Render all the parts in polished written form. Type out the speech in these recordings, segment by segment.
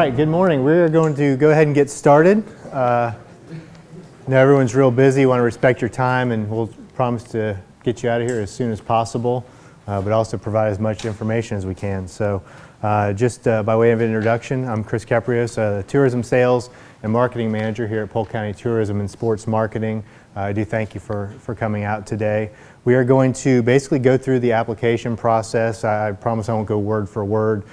right, good morning. We're going to go ahead and get started. I know everyone's real busy, want to respect your time, and we'll promise to get you out of here as soon as possible, but also provide as much information as we can. So just by way of introduction, I'm Chris Caprios, the Tourism Sales and Marketing Manager here at Polk County Tourism and Sports Marketing. I do thank you for coming out today. We are going to basically go through the application process. I promise I won't go word for word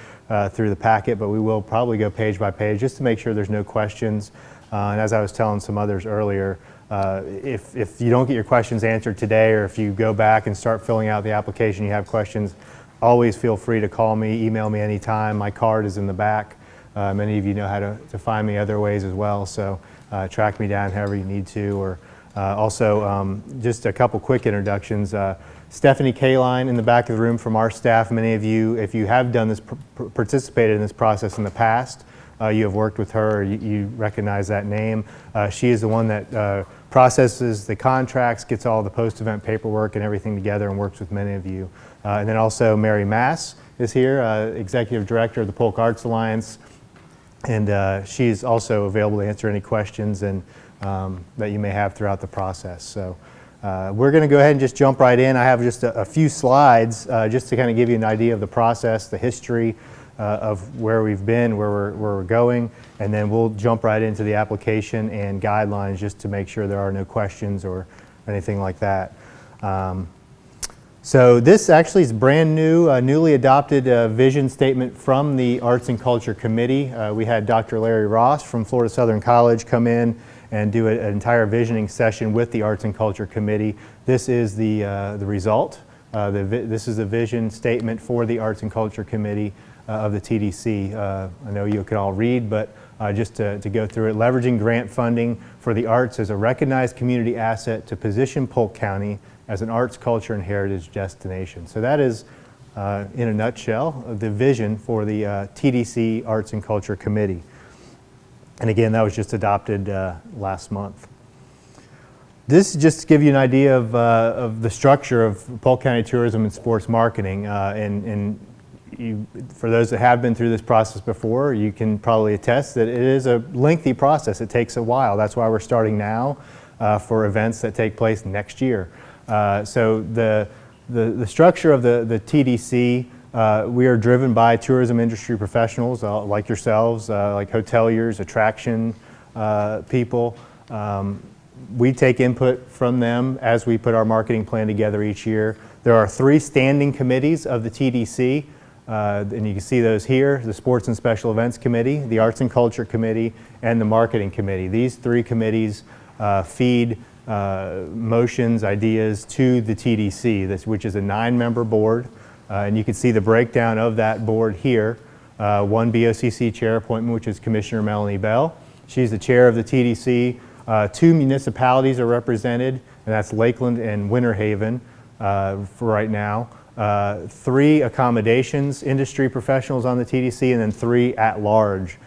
through the packet, but we will probably go page by page just to make sure there's no questions. And as I was telling some others earlier, if you don't get your questions answered today, or if you go back and start filling out the application, you have questions, always feel free to call me, email me anytime. My card is in the back. Many of you know how to find me other ways as well, so track me down however you need to. Or also, just a couple quick introductions. Stephanie Kaline in the back of the room from our staff. Many of you, if you have done this, participated in this process in the past, you have worked with her, you recognize that name. She is the one that processes the contracts, gets all the post-event paperwork and everything together, and works with many of you. And then also Mary Mass is here, Executive Director of the Polk Arts Alliance, and she's also available to answer any questions and that you may have throughout the process. So we're going to go ahead and just jump right in. I have just a few slides just to kind of give you an idea of the process, the history of where we've been, where we're going, and then we'll jump right into the application and guidelines just to make sure there are no questions or anything like that. So this actually is brand new, newly adopted vision statement from the Arts and Culture Committee. We had Dr. Larry Ross from Florida Southern College come in and do an entire visioning session with the Arts and Culture Committee. This is the result. This is the vision statement for the Arts and Culture Committee of the TDC. I know you can all read, but just to go through it, leveraging grant funding for the arts as a recognized community asset to position Polk County as an arts, culture, and heritage destination. So that is, in a nutshell, the vision for the TDC Arts and Culture Committee. And again, that was just adopted last month. This is just to give you an idea of the structure of Polk County Tourism and Sports Marketing. For those that have been through this process before, you can probably attest that it is a lengthy process. It takes a while. That's why we're starting now for events that take place next year. So the structure of the TDC, we are driven by tourism industry professionals like yourselves, like hoteliers, attraction people. We take input from them as we put our marketing plan together each year. There are 3 standing committees of the TDC, and you can see those here: the Sports and Special Events Committee, the Arts and Culture Committee, and the Marketing Committee. These 3 committees feed motions, ideas to the TDC, which is a 9-member board. And you can see the breakdown of that board here. One BOCC chair appointment, which is Commissioner Melanie Bell. She's the chair of the TDC. 2 municipalities are represented, and that's Lakeland and Winter Haven for right now. 3 accommodations industry professionals on the TDC, and then 3 at-large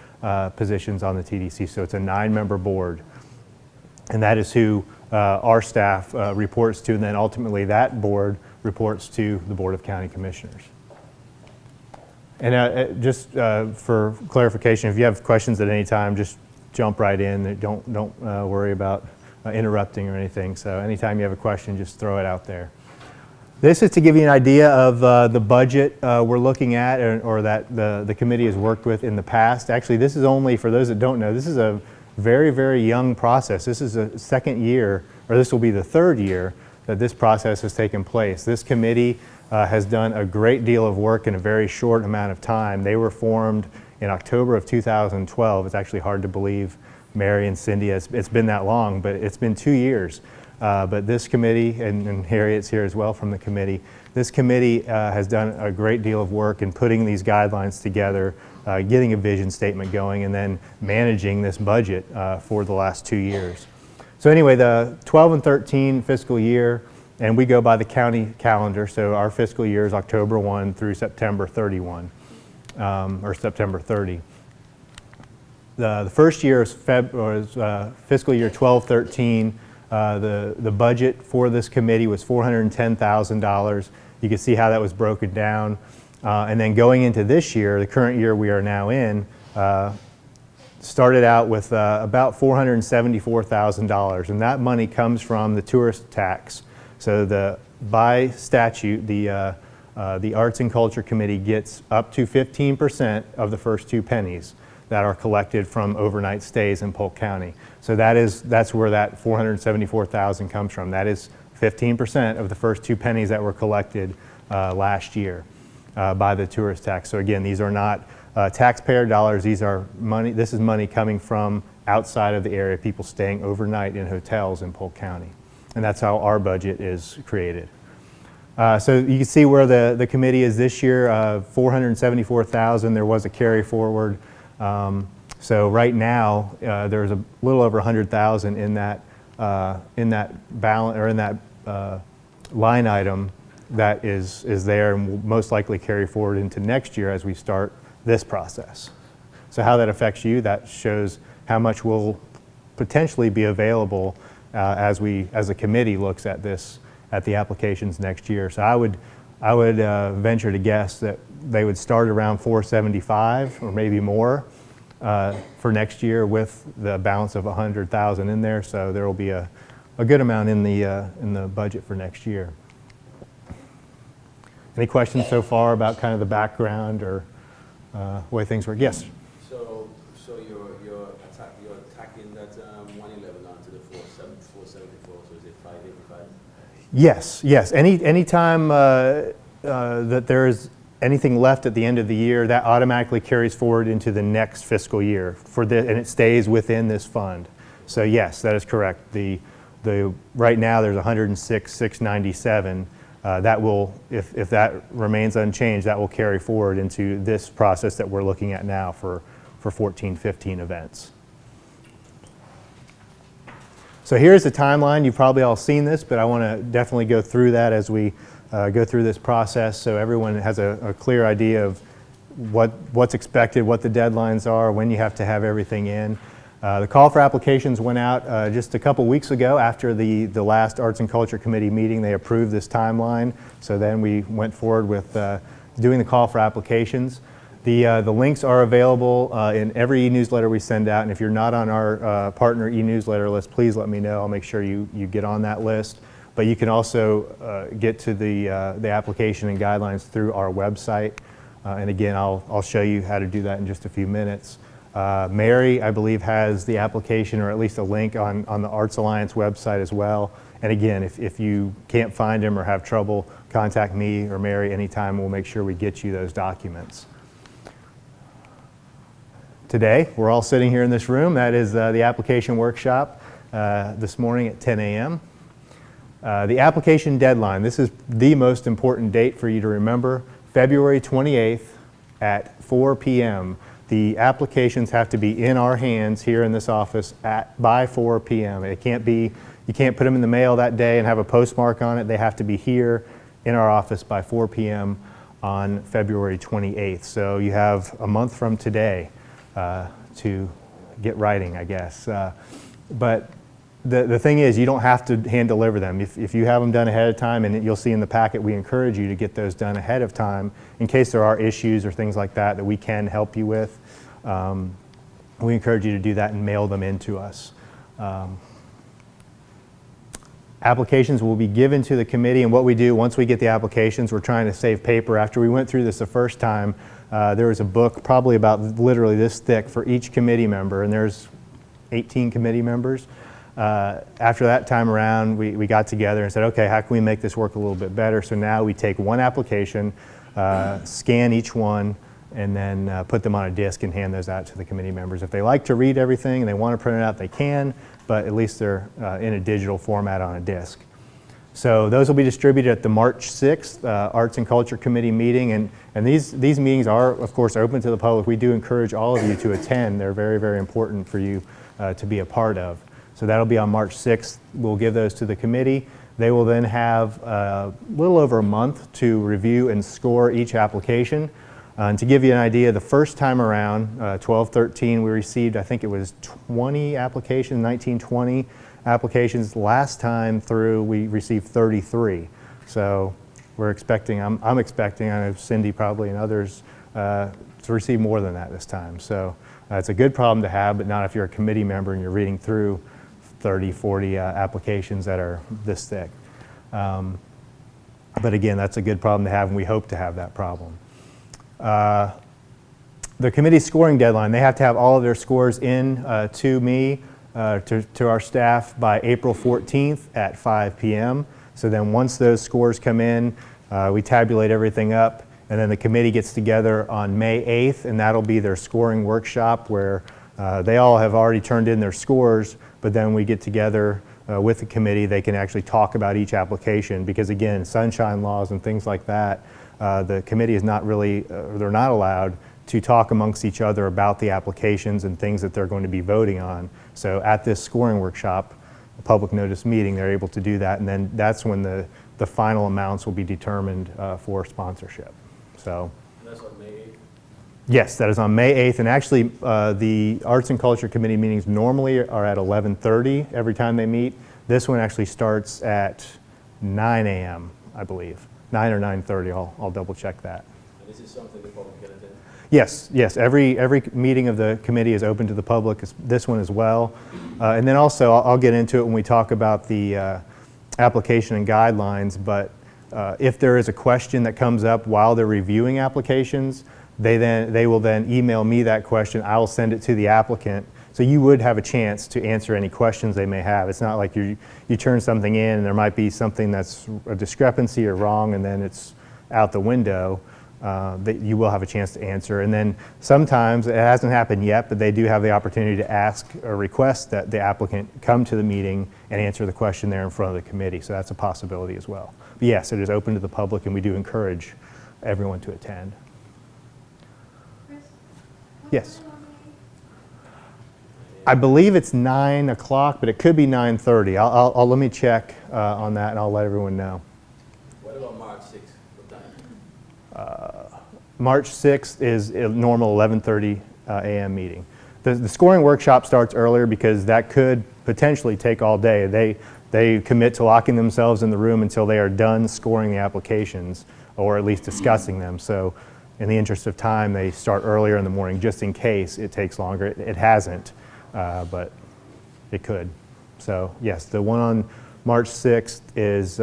positions on the TDC. So it's a 9-member board. And that is who our staff reports to, and then ultimately that board reports to the Board of County Commissioners. And just for clarification, if you have questions at any time, just jump right in. Don't worry about interrupting or anything. So anytime you have a question, just throw it out there. This is to give you an idea of the budget we're looking at, or that the committee has worked with in the past. Actually, this is only, for those that don't know, this is a very, very young process. This is a second year, or this will be the 3rd year that this process has taken place. This committee has done a great deal of work in a very short amount of time. They were formed in October of 2012. It's actually hard to believe, Mary and Cindy, it's been that long, but it's been 2 years. But this committee, and Harriet's here as well from the committee, this committee has done a great deal of work in putting these guidelines together, getting a vision statement going, and then managing this budget for the last 2 years. So anyway, the 12 and 13 fiscal year, and we go by the county calendar, so our fiscal year is October 1 through September 31, or September 30. The first year is fiscal year 12-13. The budget for this committee was $410,000. You can see how that was broken down. And then going into this year, the current year we are now in, started out with about $474,000, and that money comes from the tourist tax. So by statute, the Arts and Culture Committee gets up to 15% of the first 2 pennies that are collected from overnight stays in Polk County. So that's where that $474,000 comes from. That is 15% of the first 2 pennies that were collected last year by the tourist tax. So again, these are not taxpayer dollars. These are money. This is money coming from outside of the area, people staying overnight in hotels in Polk County, and that's how our budget is created. So you can see where the committee is this year, $474,000. There was a carry forward. So right now there's a little over $100,000 in that balance, or in that line item that is there, and will most likely carry forward into next year as we start this process. So how that affects you, that shows how much will potentially be available as a committee looks at the applications next year. So I would venture to guess that they would start around 475 or maybe more for next year, with the balance of 100,000 in there. So there will be a good amount in the budget for next year. Any questions so far about kind of the background or way things work? Yes. So you're attacking that 111 onto the 474. So is it 585? Yes. Any time that there is anything left at the end of the year, that automatically carries forward into the next fiscal year and it stays within this fund. So yes, that is correct. The right now there's 106,697. That will, if that remains unchanged, that will carry forward into this process that we're looking at now for 14-15 events. So here's the timeline. You've probably all seen this, but I want to definitely go through that as we go through this process, so everyone has a clear idea of what's expected, what the deadlines are, when you have to have everything in. The call for applications went out just a couple weeks ago after the last Arts and Culture Committee meeting. They approved this timeline, so then we went forward with doing the call for applications. The links are available in every e-newsletter we send out, and if you're not on our partner e-newsletter list, please let me know. I'll make sure you get on that list. But you can also get to the application and guidelines through our website. And again, I'll show you how to do that in just a few minutes. Mary, I believe, has the application, or at least a link on the Arts Alliance website as well. And again, if you can't find him or have trouble, contact me or Mary anytime. We'll make sure we get you those documents. Today, we're all sitting here in this room. That is the application workshop this morning at 10 a.m. The application deadline, this is the most important date for you to remember, February 28th at 4 p.m. The applications have to be in our hands here in this office by 4 p.m. It can't be, you can't put them in the mail that day and have a postmark on it. They have to be here in our office by 4 p.m. on February 28th. So you have a month from today to get writing, I guess. But the thing is, you don't have to hand deliver them. If you have them done ahead of time, and you'll see in the packet, we encourage you to get those done ahead of time in case there are issues or things like that that we can help you with. We encourage you to do that and mail them in to us. Applications will be given to the committee, and what we do once we get the applications, we're trying to save paper. After we went through this the first time, there was a book probably about literally this thick for each committee member, and there's 18 committee members. After that time around, we got together and said, okay, how can we make this work a little bit better? So now we take one application, scan each one, and then put them on a disc and hand those out to the committee members. If they like to read everything and they want to print it out, they can, but at least they're in a digital format on a disc. So those will be distributed at the March 6th Arts and Culture Committee meeting, and these meetings are, of course, open to the public. We do encourage all of you to attend. They're very, very important for you to be a part of. So that'll be on March 6th. We'll give those to the committee. They will then have a little over a month to review and score each application. And to give you an idea, the first time around, 12-13, we received, I think it was 20 applications, 19-20 applications. Last time through, we received 33. So we're expecting, I'm expecting, I know Cindy probably and others, to receive more than that this time. So It's a good problem to have, but not if you're a committee member and you're reading through 30, 40 applications that are this thick. But again, that's a good problem to have, and we hope to have that problem. The committee scoring deadline, they have to have all of their scores in to me, to our staff by April 14th at 5 p.m. So then once those scores come in, we tabulate everything up, and then the committee gets together on May 8th, and that'll be their scoring workshop where they all have already turned in their scores, but then we get together with the committee. They can actually talk about each application because, again, sunshine laws and things like that, the committee is not really, they're not allowed to talk amongst each other about the applications and things that they're going to be voting on. So at this scoring workshop, a public notice meeting, they're able to do that, and then that's when the final amounts will be determined for sponsorship. So. And that's on May 8th? Yes, that is on May 8th, and actually the Arts and Culture Committee meetings normally are at 11:30 every time they meet. This one actually starts at 9 a.m., I believe. 9 or 9:30, I'll double check that. And this is something the public can attend? Yes, yes, every meeting of the committee is open to the public, this one as well. And then also, I'll get into it when we talk about the application and guidelines, but if there is a question that comes up while they're reviewing applications, they will then email me that question. I will send it to the applicant. So you would have a chance to answer any questions they may have. It's not like you turn something in and there might be something that's a discrepancy or wrong and then it's out the window. That you will have a chance to answer. And then sometimes, it hasn't happened yet, but they do have the opportunity to ask or request that the applicant come to the meeting and answer the question there in front of the committee. So that's a possibility as well. But yes, it is open to the public and we do encourage everyone to attend. Chris, what Yes. time on I believe it's 9 o'clock, but it could be 9:30. I'll let me check on that and I'll let everyone know. What about March 6th? What time? March 6th is a normal 11:30 a.m. meeting. The scoring workshop starts earlier because that could potentially take all day. They commit to locking themselves in the room until they are done scoring the applications or at least discussing them. So in the interest of time, they start earlier in the morning just in case it takes longer. It hasn't, but it could. So yes, the one on March 6th is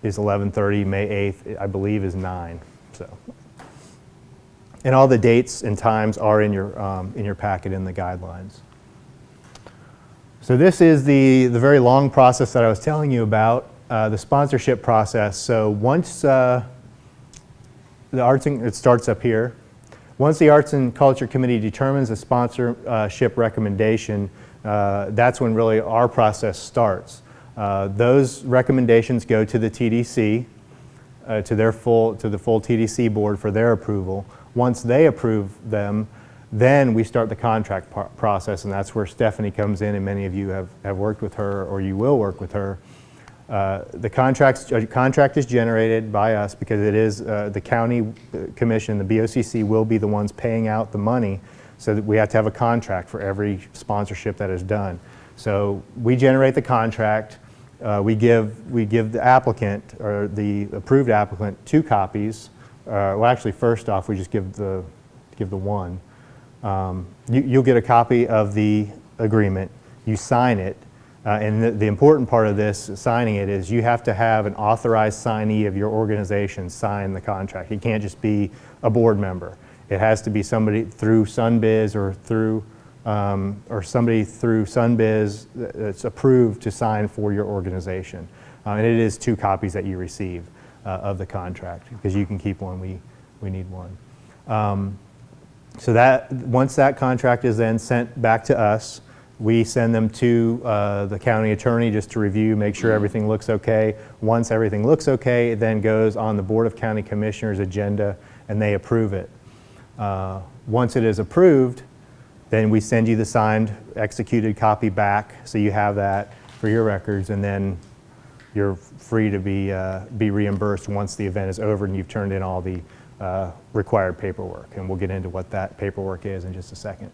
11:30. May 8th, I believe, is 9. So, and all the dates and times are in your packet in the guidelines. So this is the very long process that I was telling you about, the sponsorship process. So once it starts up here. Once the Arts and Culture Committee determines a sponsorship recommendation, that's when really our process starts. Those recommendations go to the TDC, to the full TDC board for their approval. Once they approve them, then we start the contract process, and that's where Stephanie comes in, and many of you have worked with her, or you will work with her. The contract is generated by us because it is the county commission, the BOCC will be the ones paying out the money, so that we have to have a contract for every sponsorship that is done. So we generate the contract. We give the applicant, or the approved applicant, 2 copies. Well, actually, first off, we just give the one. You'll get a copy of the agreement. You sign it, and the important part of this, signing it, is you have to have an authorized signee of your organization sign the contract. It can't just be a board member. It has to be somebody through SunBiz or somebody through SunBiz that's approved to sign for your organization. And it is 2 copies that you receive of the contract, because you can keep one, we need one. So that once that contract is then sent back to us, we send them to the county attorney just to review, make sure everything looks okay. Once everything looks okay, it then goes on the Board of County Commissioners agenda and they approve it. Once it is approved, then we send you the signed, executed copy back, so you have that for your records, and then you're free to be reimbursed once the event is over and you've turned in all the required paperwork. And we'll get into what that paperwork is in just a second.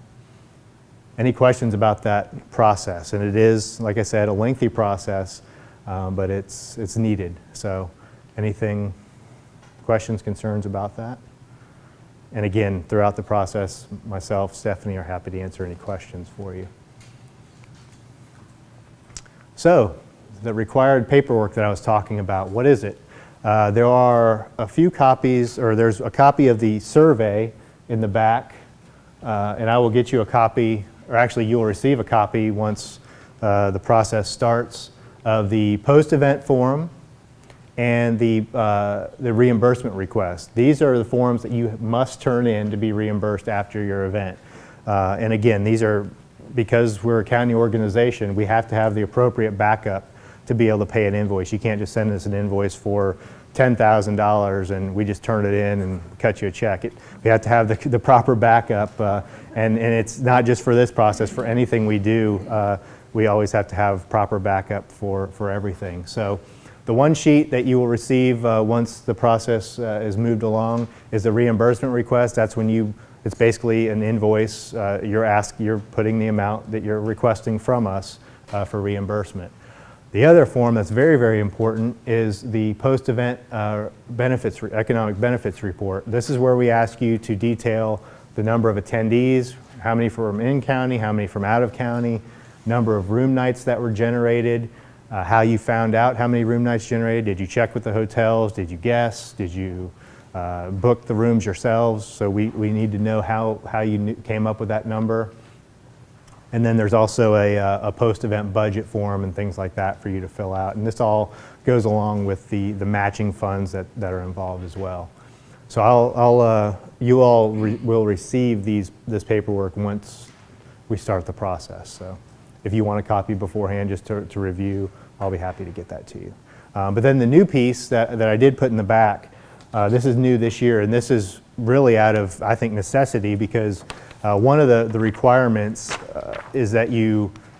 Any questions about that process? And it is, like I said, a lengthy process, but it's needed. So anything, questions, concerns about that? And again, throughout the process, myself, Stephanie are happy to answer any questions for you. So, the required paperwork that I was talking about, what is it? There are a few copies, or there's a copy of the survey in the back, and I will get you a copy, or actually you'll receive a copy once the process starts, of the post-event form and the reimbursement request. These are the forms that you must turn in to be reimbursed after your event. And again, these are, because we're a county organization, we have to have the appropriate backup to be able to pay an invoice. You can't just send us an invoice for $10,000 and we just turn it in and cut you a check. We have to have the proper backup, and it's not just for this process, for anything we do, we always have to have proper backup for everything. So the one sheet that you will receive once the process is moved along is the reimbursement request. That's when it's basically an invoice. You're putting the amount that you're requesting from us for reimbursement. The other form that's very, very important is the post-event economic benefits report. This is where we ask you to detail the number of attendees, how many from in-county, how many from out-of-county, number of room nights that were generated, how you found out how many room nights generated. Did you check with the hotels? Did you guess? Did you book the rooms yourselves? So we need to know how you came up with that number. And then there's also a post-event budget form and things like that for you to fill out. And this all goes along with the matching funds that are involved as well. So you all will receive this paperwork once we start the process. So if you want a copy beforehand just to review, I'll be happy to get that to you. But then the new piece that I did put in the back, this is new this year, and this is really out of, I think, necessity, because one of the requirements is that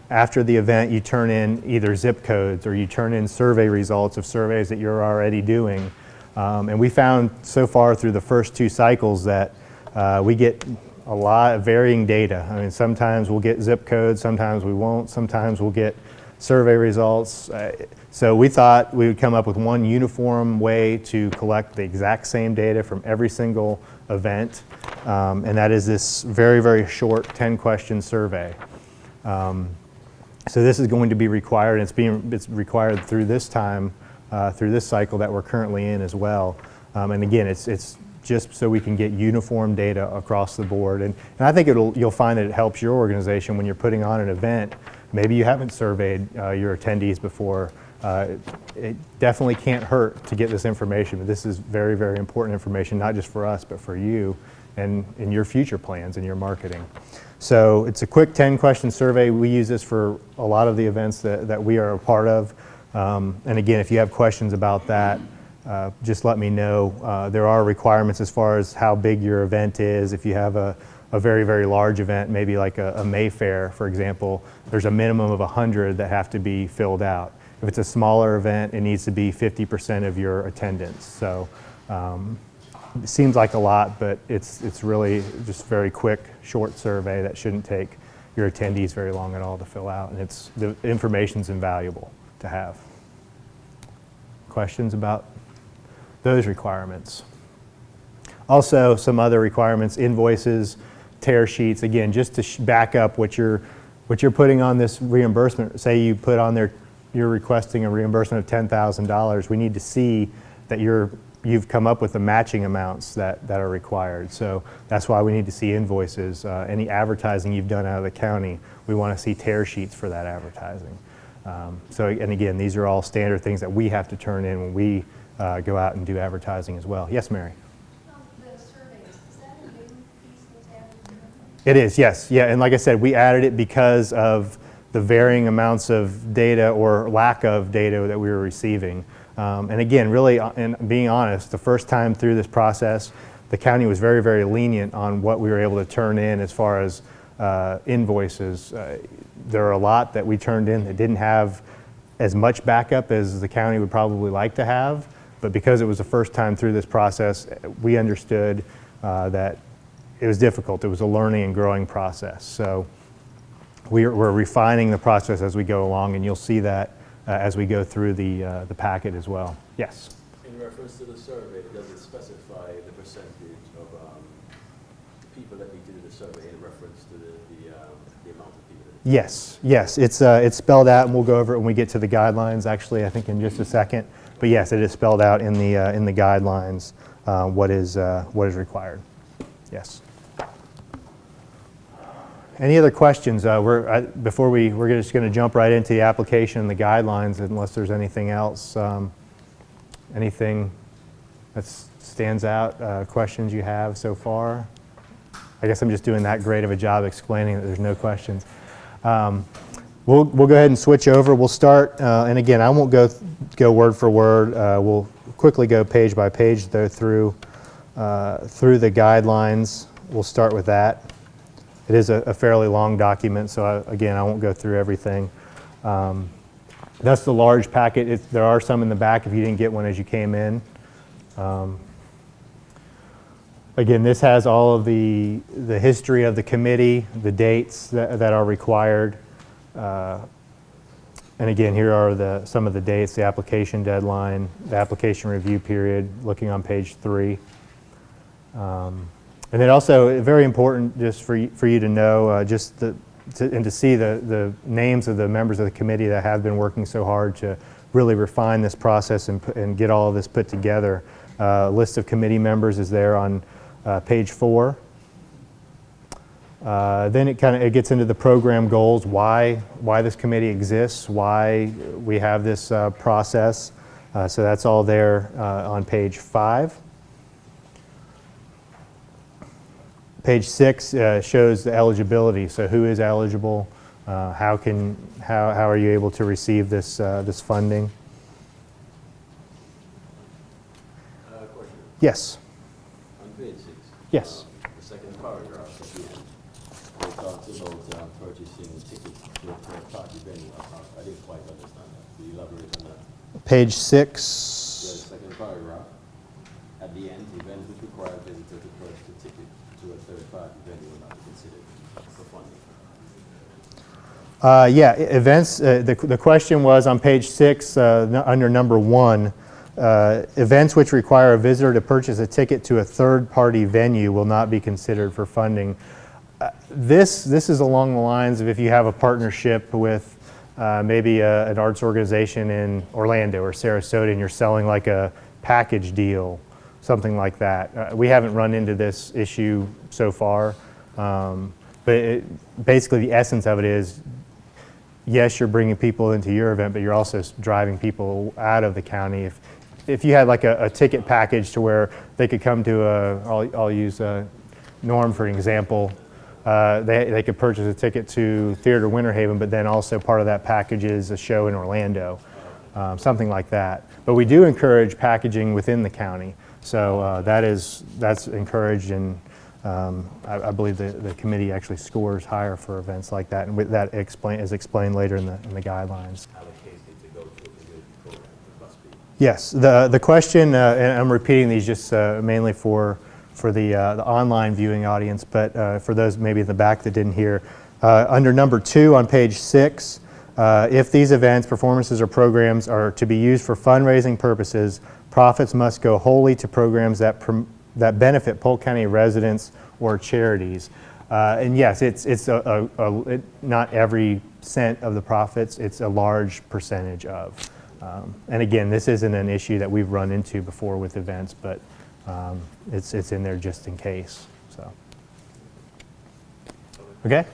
after the event, you turn in either zip codes or you turn in survey results of surveys that you're already doing. And we found so far through the first 2 cycles that we get a lot of varying data. I mean, sometimes we'll get zip codes, sometimes we won't, sometimes we'll get survey results. So we thought we would come up with one uniform way to collect the exact same data from every single event, and that is this very, very short 10-question survey. So this is going to be required, and it's required through this time, through this cycle that we're currently in as well. And again, it's just so we can get uniform data across the board. And I think you'll find that it helps your organization when you're putting on an event. Maybe you haven't surveyed your attendees before. It definitely can't hurt to get this information, but this is very, very important information, not just for us, but for you and in your future plans and your marketing. So it's a quick 10-question survey. We use this for a lot of the events that we are a part of. And again, if you have questions about that, just let me know. There are requirements as far as how big your event is. If you have a very, very large event, maybe like a Mayfair, for example, there's a minimum of 100 that have to be filled out. If it's a smaller event, it needs to be 50% of your attendance. So it seems like a lot, but it's really just a very quick, short survey that shouldn't take your attendees very long at all to fill out. And the information's invaluable to have. Questions about those requirements? Also, some other requirements: invoices, tear sheets. Again, just to back up what you're putting on this reimbursement. Say you put on there, you're requesting a reimbursement of $10,000. We need to see that you've come up with the matching amounts that are required. So that's why we need to see invoices. Any advertising you've done out of the county, we want to see tear sheets for that advertising. And again, these are all standard things that we have to turn in when we go out and do advertising as well. Yes, Mary? The surveys, is that a new piece that's added? It is, yes. Yeah, and like I said, we added it because of the varying amounts of data or lack of data that we were receiving. And again, really, and being honest, the first time through this process, the county was very, very lenient on what we were able to turn in as far as invoices. There are a lot that we turned in that didn't have as much backup as the county would probably like to have, but because it was the first time through this process, we understood that it was difficult. It was a learning and growing process. So we're refining the process as we go along, and you'll see that as we go through the packet as well. Yes? In reference to the survey, does it specify the percentage of people that need to do the survey in reference to the amount of people? Yes, yes, it's spelled out, and we'll go over it when we get to the guidelines, actually, I think in just a second. But yes, it is spelled out in the guidelines, what is required. Yes. Any other questions? We're just going to jump right into the application and the guidelines, unless there's anything else. Anything that stands out? Questions you have so far? I guess I'm just doing that great of a job explaining that there's no questions. We'll go ahead and switch over. We'll start, and again, I won't go word for word. We'll quickly go page by page though through the guidelines. We'll start with that. It is a fairly long document, so again, I won't go through everything. That's the large packet. There are some in the back if you didn't get one as you came in. Again, this has all of the history of the committee, the dates that are required. And again, here are some of the dates, the application deadline, the application review period, looking on page 3. And then also, very important just for you to know, and to see the names of the members of the committee that have been working so hard to really refine this process and get all of this put together. List of committee members is there on page 4. Then it gets into the program goals, why this committee exists, why we have this process. So that's all there on page 5. Page 6 shows the eligibility. So who is eligible? How are you able to receive this funding? Question. Yes. On page 6. Yes. The second paragraph at the end, it talks about purchasing tickets to a third-party venue. I didn't quite understand that. Can you elaborate on that? Page 6. The second paragraph, at the end, events which require a visitor to purchase a ticket to a third-party venue will not be considered for funding. Yeah, events, the question was on page 6, under number 1, events which require a visitor to purchase a ticket to a third-party venue will not be considered for funding. This is along the lines of if you have a partnership with maybe an arts organization in Orlando or Sarasota and you're selling like a package deal, something like that. We haven't run into this issue so far, but basically the essence of it is, yes, you're bringing people into your event, but you're also driving people out of the county. If you had like a ticket package to where they could come to I'll use Norm for an example, they could purchase a ticket to Theater Winter Haven, but then also part of that package is a show in Orlando, something like that. But we do encourage packaging within the county. So that's encouraged, and I believe the committee actually scores higher for events like that, and that is explained later in the guidelines. Allocated to go to a community program, it must be. Yes, the question, and I'm repeating these just mainly for the online viewing audience, but for those maybe in the back that didn't hear, under number 2 on page 6, if these events, performances, or programs are to be used for fundraising purposes, profits must go wholly to programs that benefit Polk County residents or charities. And yes, it's not every cent of the profits, it's a large percentage of. And again, this isn't an issue that we've run into before with events, but it's in there just in case. So, okay.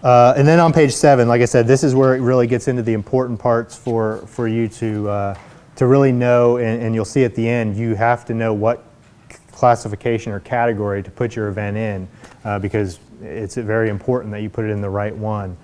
And then on page 7, like I said, this is where it really gets into the important parts for you to really know, and you'll see at the end, you have to know what classification or category to put your event in, because it's very important that you put it in the right one,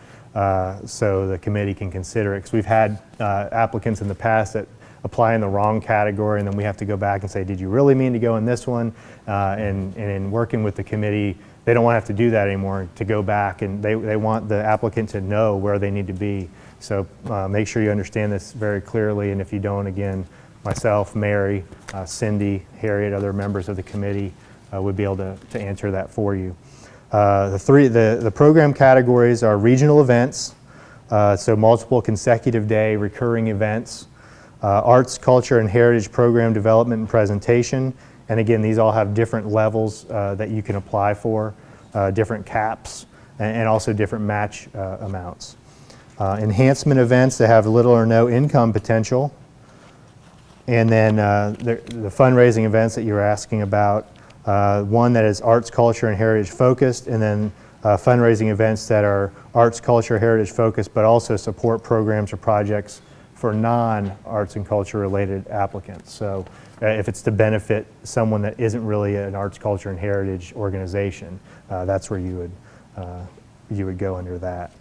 so the committee can consider it. Because we've had applicants in the past that apply in the wrong category, and then we have to go back and say, did you really mean to go in this one? And in working with the committee, they don't want to have to do that anymore, to go back, and they want the applicant to know where they need to be. So make sure you understand this very clearly, and if you don't, again, myself, Mary, Cindy, Harriet, other members of the committee would be able to answer that for you. The program categories are regional events, so multiple consecutive day recurring events, arts, culture, and heritage program development and presentation, And again, these all have different levels that you can apply for, different caps, and also different match amounts. Enhancement events that have little or no income potential. And then the fundraising events that you were asking about, one that is arts, culture, and heritage focused, and then fundraising events that are arts, culture, heritage focused, but also support programs or projects for non-arts and culture related applicants. So if it's to benefit someone that isn't really an arts, culture, and heritage organization, that's where you would go under that.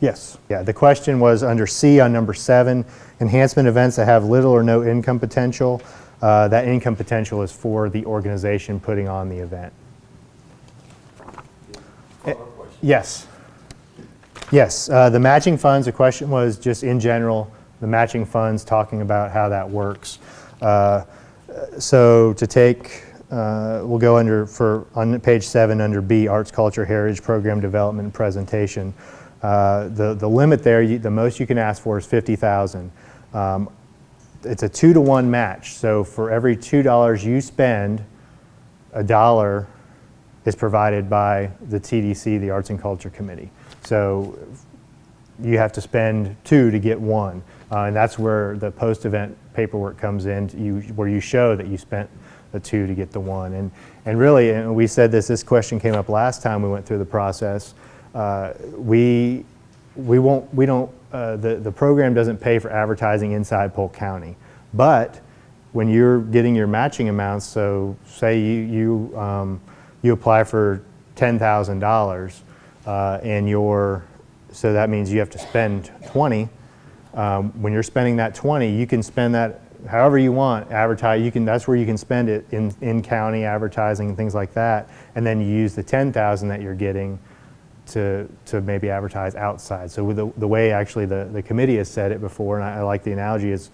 Yes. Yeah, the question was under C on number 7, enhancement events that have little or no income potential. That income potential is for the organization putting on the event. Yes. Yes, the matching funds, the question was just in general, the matching funds, talking about how that works. So to take, we'll go on page 7 under B, Arts, Culture, Heritage Program Development and Presentation. The limit there, the most you can ask for is $50,000. It's a 2-to-1 match, so for every $2 you spend, $1 is provided by the TDC, the Arts and Culture Committee. So you have to spend 2 to get 1, and that's where the post-event paperwork comes in, where you show that you spent the 2 to get the 1. And really, and we said this question came up last time we went through the process. The program doesn't pay for advertising inside Polk County, but when you're getting your matching amounts, so say you apply for $10,000, so that means you have to spend 20. When you're spending that 20, you can spend that however you want. That's where you can spend it in county advertising and things like that, and then you use the 10,000 that you're getting to maybe advertise outside. So with the way actually the committee has said it before, and I like the analogy, is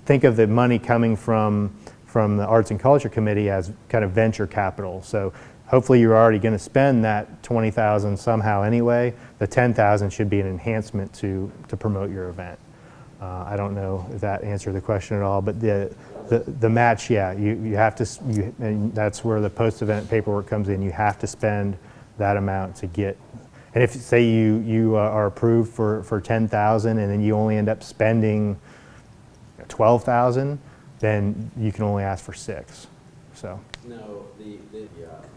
think of the money coming from the Arts and Culture Committee as kind of venture capital. So hopefully you're already going to spend that $20,000 somehow anyway. The $10,000 should be an enhancement to promote your event. I don't know if that answered the question at all, but the match, yeah, you have to, and that's where the post-event paperwork comes in. You have to spend that amount to get. And if say you are approved for $10,000 and then you only end up spending $12,000, then you can only ask for $6,000. So. No,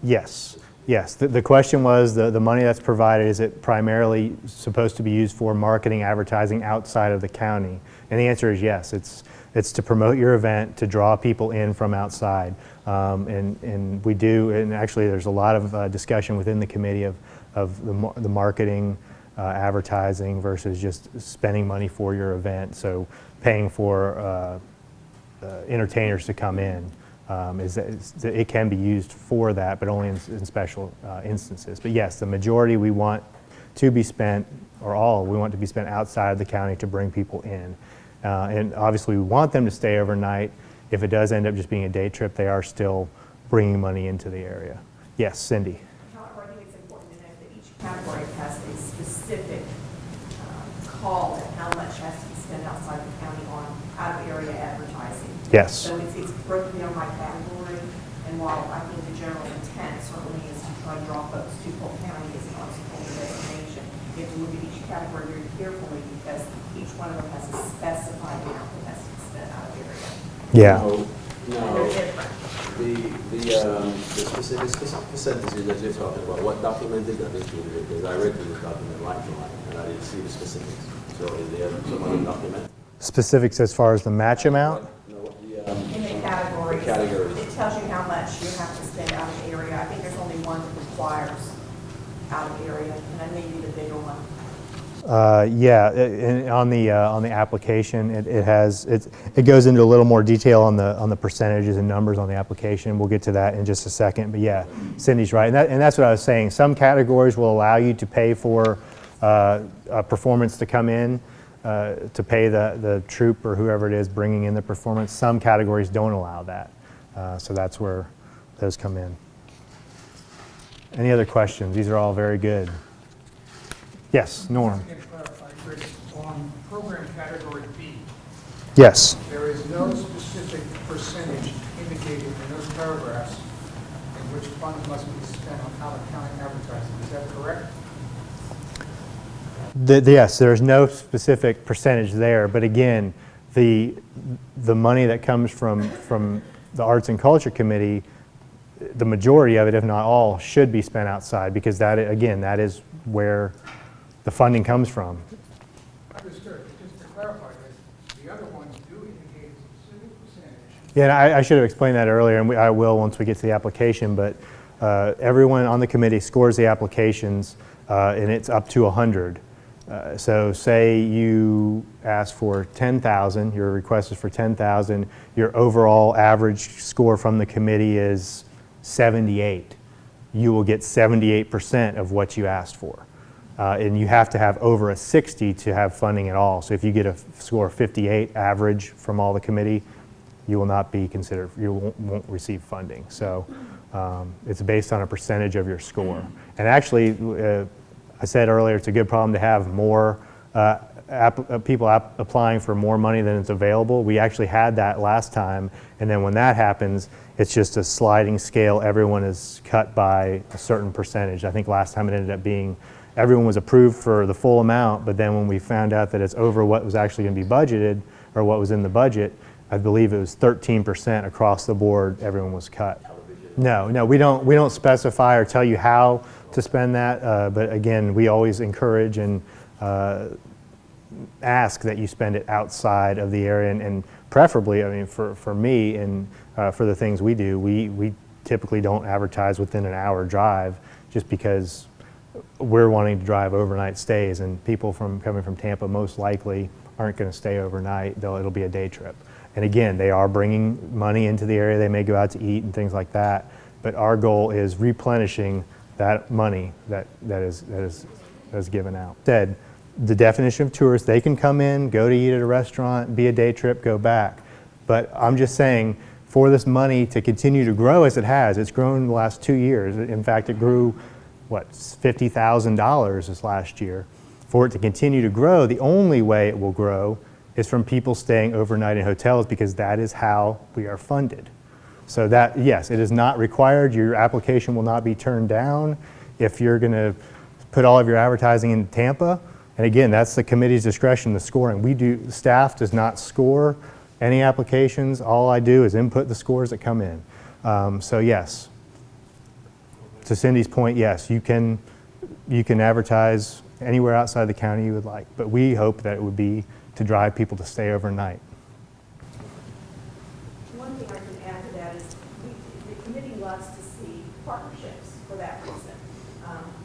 Yes. Yes. The question was the money that's provided, is it primarily supposed to be used for marketing, advertising outside of the county? And the answer is yes. It's to promote your event, to draw people in from outside. And we do, and actually there's a lot of discussion within the committee of the marketing, advertising versus just spending money for your event. So paying for entertainers to come in. It can be used for that, but only in special instances. But yes, the majority we want to be spent, or all, we want to be spent outside of the county to bring people in. And obviously we want them to stay overnight. If it does end up just being a day trip, they are still bringing money into the area. Yes, Cindy. However, I think it's important to note that each category has a specific call at how much has to be spent outside the county on out-of-area advertising. Yes. So it's broken down by category, and while I think the general intent certainly is to try and draw folks to Polk County as an arts and culture destination, you have to look at each category very carefully because each one of them has a specified amount that has to be spent out of area. Yeah. And they're different. The specific percentages that you're talking about, what document is that included? Because I read through this document line to line, and I didn't see the specifics. So is there some other document? Specifics as far as the match amount? In the categories, categories. it tells you how much you have to spend out of area. I think there's only one that requires out of area, and that may be the bigger one. Yeah, on the application, it goes into a little more detail on the percentages and numbers on the application. We'll get to that in just a second. But yeah, Cindy's right, and that's what I was saying. Some categories will allow you to pay for a performance to come in, to pay the troupe or whoever it is bringing in the performance. Some categories don't allow that, so that's where those come in. Any other questions? These are all very good. Yes, Norm. Can clarify, Chris, on program category B, Yes. there is no specific percentage Yes, there's no specific percentage there, but again, the money that comes from the Arts and Culture Committee, the majority of it, if not all, should be spent outside, because that, again, that is where the funding comes from. Understood. Just to clarify this, the other ones do indicate a specific percentage. Yeah, and I should have explained that earlier, and I will once we get to the application, but everyone on the committee scores the applications, and it's up to 100. So say you ask for 10,000, your request is for 10,000, your overall average score from the committee is 78. You will get 78% of what you asked for. And you have to have over a 60 to have funding at all. So if you get a score of 58 average from all the committee, you will not be considered, you won't receive funding. So it's based on a percentage of your score. And actually, I said earlier, it's a good problem to have more people applying for more money than it's available. We actually had that last time, and then when that happens, it's just a sliding scale. Everyone is cut by a certain percentage. I think last time it ended up being everyone was approved for the full amount, but then when we found out that it's over what was actually going to be budgeted or what was in the budget, I believe it was 13% across the board. Everyone was cut. No, we don't specify or tell you how to spend that, but again, we always encourage and ask that you spend it outside of the area, and preferably, I mean, for me and for the things we do, we typically don't advertise within an hour drive, just because we're wanting to drive overnight stays, and people coming from Tampa most likely aren't going to stay overnight. It'll be a day trip. And again, they are bringing money into the area. They may go out to eat and things like that, but our goal is replenishing that money that is given out. Said, the definition of tourists, they can come in, go to eat at a restaurant, be a day trip, go back. But I'm just saying, for this money to continue to grow as it has, it's grown in the last 2 years. In fact, it grew, what, $50,000 this last year. For it to continue to grow, the only way it will grow is from people staying overnight in hotels, because that is how we are funded. So that, yes, it is not required. Your application will not be turned down if you're going to put all of your advertising in Tampa. And again, that's the committee's discretion, the scoring. Staff does not score any applications. All I do is input the scores that come in. So yes, to Cindy's point, yes, you can advertise anywhere outside the county you would like, but we hope that it would be to drive people to stay overnight. One thing I can add to that is the committee loves to see partnerships for that reason.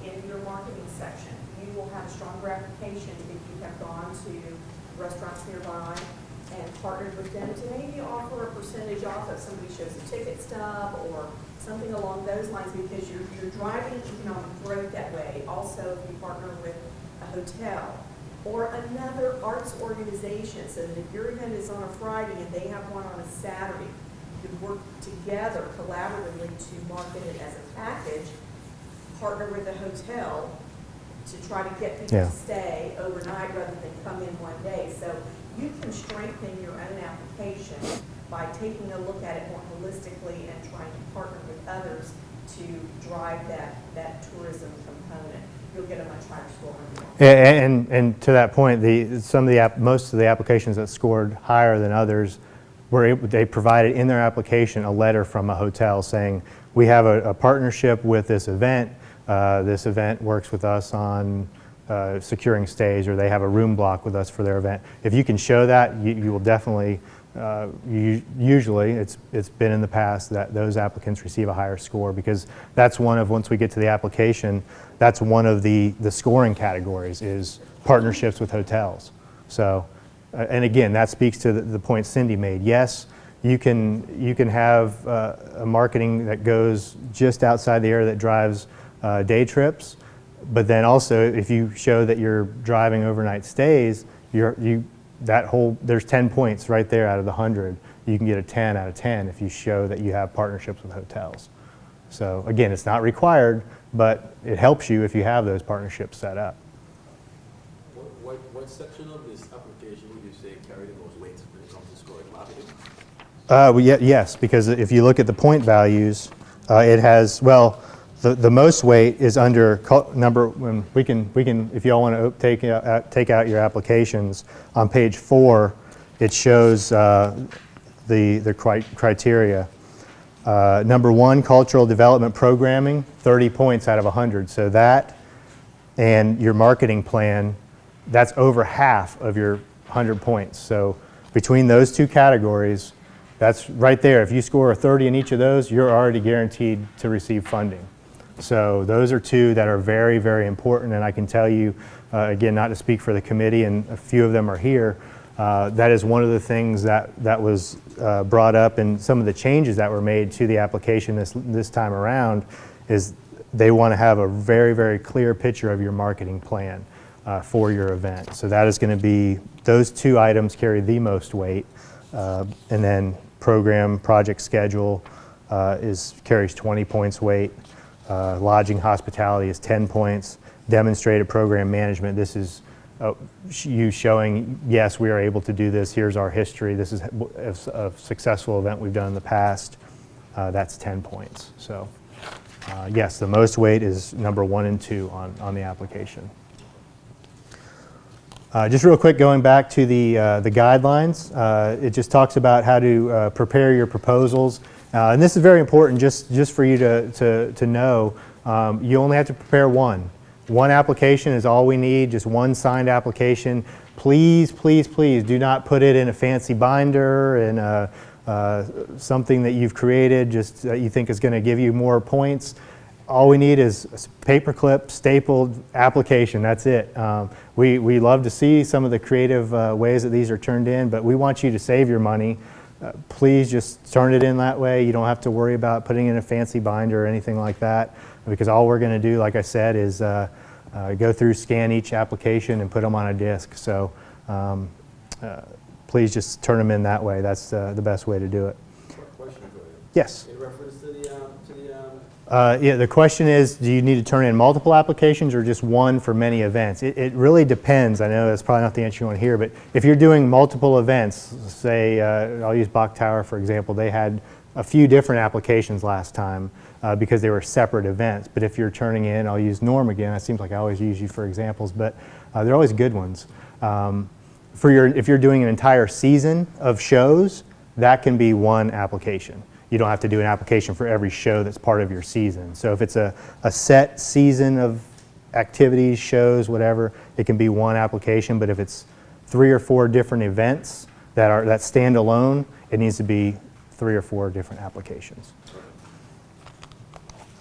In your marketing section, you will have a stronger application if you have gone to restaurants nearby and partnered with them to maybe offer a percentage off if somebody shows a ticket stub or something along those lines, because you're driving economic growth that way. Also, if you partner with a hotel or another arts organization, so that if your event is on a Friday and they have one on a Saturday, you could work together collaboratively to market it as a package, partner with a hotel to try to get people to stay overnight rather than come in one day. So you can strengthen your own application by taking a look at it more holistically and trying to partner with others to drive that tourism component. You'll get a much higher score. And to that point, most of the applications that scored higher than others, they provided in their application a letter from a hotel saying, we have a partnership with this event. This event works with us on securing stays, or they have a room block with us for their event. If you can show that, you will definitely, usually it's been in the past that those applicants receive a higher score, because that's once we get to the application, that's one of the scoring categories is partnerships with hotels. So, and again, that speaks to the point Cindy made. Yes, you can have a marketing that goes just outside the area that drives day trips, but then also if you show that you're driving overnight stays, there's 10 points right there out of the 100. You can get a 10 out of 10 if you show that you have partnerships with hotels. So again, it's not required, but it helps you if you have those partnerships set up. What section of this application would you say carry the most weight when it comes to scoring marketing? Yes, because if you look at the point values, it has, well, the most weight is under when we can if y'all want to take out your applications on page 4. It shows the criteria. Number 1, cultural development programming, 30 points out of 100. So that and your marketing plan, that's over half of your 100 points. So between those two categories, that's right there. If you score a 30 in each of those, you're already guaranteed to receive funding. So those are two that are very, very important. And I can tell you, again, not to speak for the committee, and a few of them are here, that is one of the things that was brought up, and some of the changes that were made to the application this time around is they want to have a very, very clear picture of your marketing plan for your event. So that is going to be, those two items carry the most weight. And then program, project schedule carries 20 points weight. Lodging, hospitality is 10 points. Demonstrated program management, this is you showing, yes, we are able to do this. Here's our history. This is a successful event we've done in the past. That's 10 points. So yes, the most weight is number 1 and 2 on the application. Just real quick, going back to the guidelines, it just talks about how to prepare your proposals. And this is very important just for you to know. You only have to prepare one. One application is all we need, just one signed application. Please, please, please do not put it in a fancy binder and something that you've created just that you think is going to give you more points. All we need is a paperclip, stapled application. That's it. We love to see some of the creative ways that these are turned in, but we want you to save your money. Please just turn it in that way. You don't have to worry about putting in a fancy binder or anything like that, because all we're going to do, like I said, is go through, scan each application, and put them on a disk. So please just turn them in that way. That's the best way to do it. Question for you. Yes? In reference to the Yeah, the question is, do you need to turn in multiple applications or just one for many events? It really depends. I know that's probably not the answer you want to hear, but if you're doing multiple events, say, I'll use Bach Tower for example, they had a few different applications last time because they were separate events. But if you're turning in, I'll use Norm again. It seems like I always use you for examples, but they're always good ones. If you're doing an entire season of shows, that can be one application. You don't have to do an application for every show that's part of your season. So if it's a set season of activities, shows, whatever, it can be one application. But if it's 3 or 4 different events that stand alone, it needs to be 3 or 4 different applications.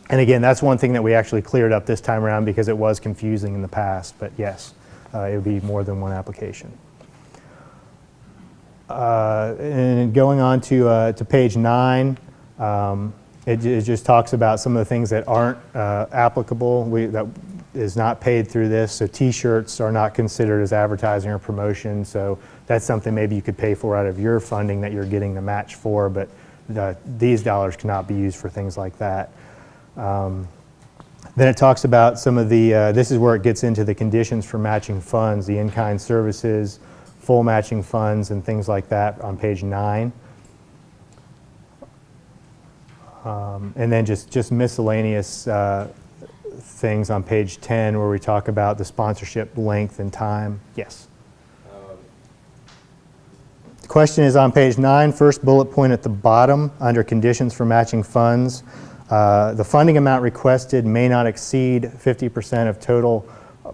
And again, that's one thing that we actually cleared up this time around because it was confusing in the past. But yes, it would be more than one application. And going on to page 9, it just talks about some of the things that aren't applicable, that is not paid through this. So T-shirts are not considered as advertising or promotion. So that's something maybe you could pay for out of your funding that you're getting the match for, but these dollars cannot be used for things like that. Then it talks about some of the, this is where it gets into the conditions for matching funds, the in-kind services, full matching funds, and things like that on page 9. And then just miscellaneous things on page 10 where we talk about the sponsorship length and time. Yes? The question is on page 9, first bullet point at the bottom under conditions for matching funds. The funding amount requested may not exceed 50% of total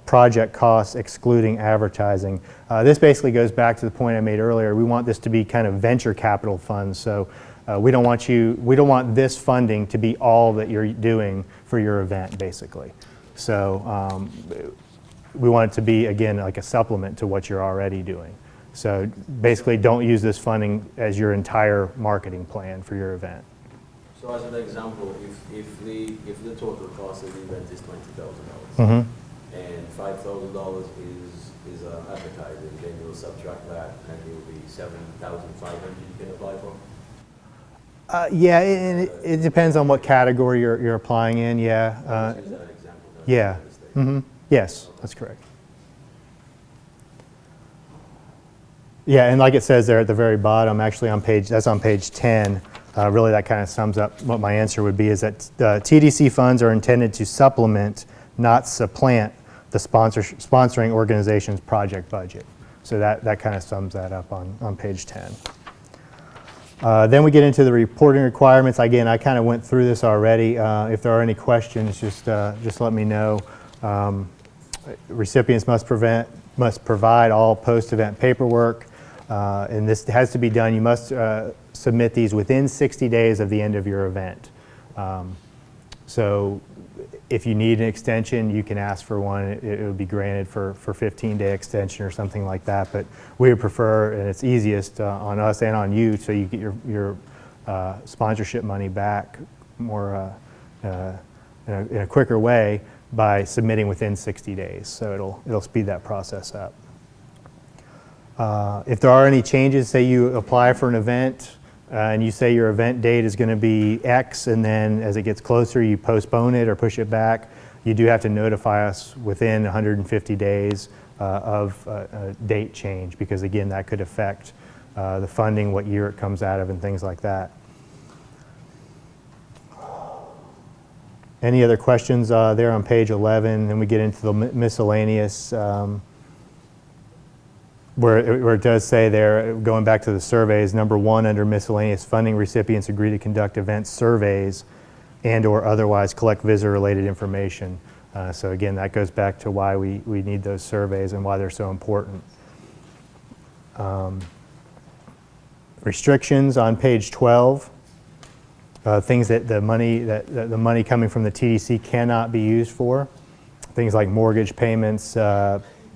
project costs excluding advertising. This basically goes back to the point I made earlier. We want this to be kind of venture capital funds. So we don't want this funding to be all that you're doing for your event, basically. So we want it to be, again, like a supplement to what you're already doing. So basically, don't use this funding as your entire marketing plan for your event. So as an example, if the total cost of the event is $20,000, Mm-hmm. and $5,000 is advertising, then you'll subtract that, and it will be $7,500 you can apply for. Yeah, it depends on what category you're applying in. Yeah. Let's use that example. Yeah. Mm-hmm. Yes, that's correct. Yeah, and like it says there at the very bottom, actually that's on page 10. Really, that kind of sums up what my answer would be, is that TDC funds are intended to supplement, not supplant, the sponsoring organization's project budget. So that kind of sums that up on page 10. Then we get into the reporting requirements. Again, I kind of went through this already. If there are any questions, just let me know. Recipients must provide all post-event paperwork, and this has to be done. You must submit these within 60 days of the end of your event. So if you need an extension, you can ask for one. It would be granted for 15-day extension or something like that. But we would prefer, and it's easiest on us and on you, so you get your sponsorship money back more in a quicker way by submitting within 60 days. So it'll speed that process up. If there are any changes, say you apply for an event and you say your event date is going to be X, and then as it gets closer you postpone it or push it back, you do have to notify us within 150 days of a date change, because again, that could affect the funding, what year it comes out of, and things like that. Any other questions there on page 11? Then we get into the miscellaneous, where it does say there, going back to the surveys, number 1 under miscellaneous funding, recipients agree to conduct event surveys and or otherwise collect visitor-related information. So again, that goes back to why we need those surveys and why they're so important. Restrictions on page 12. Things that the money coming from the TDC cannot be used for. Things like mortgage payments,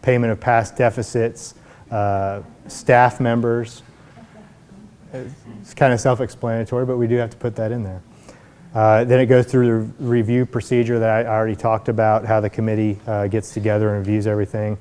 payment of past deficits, staff members. It's kind of self-explanatory, but we do have to put that in there. Then it goes through the review procedure that I already talked about, how the committee gets together and reviews everything.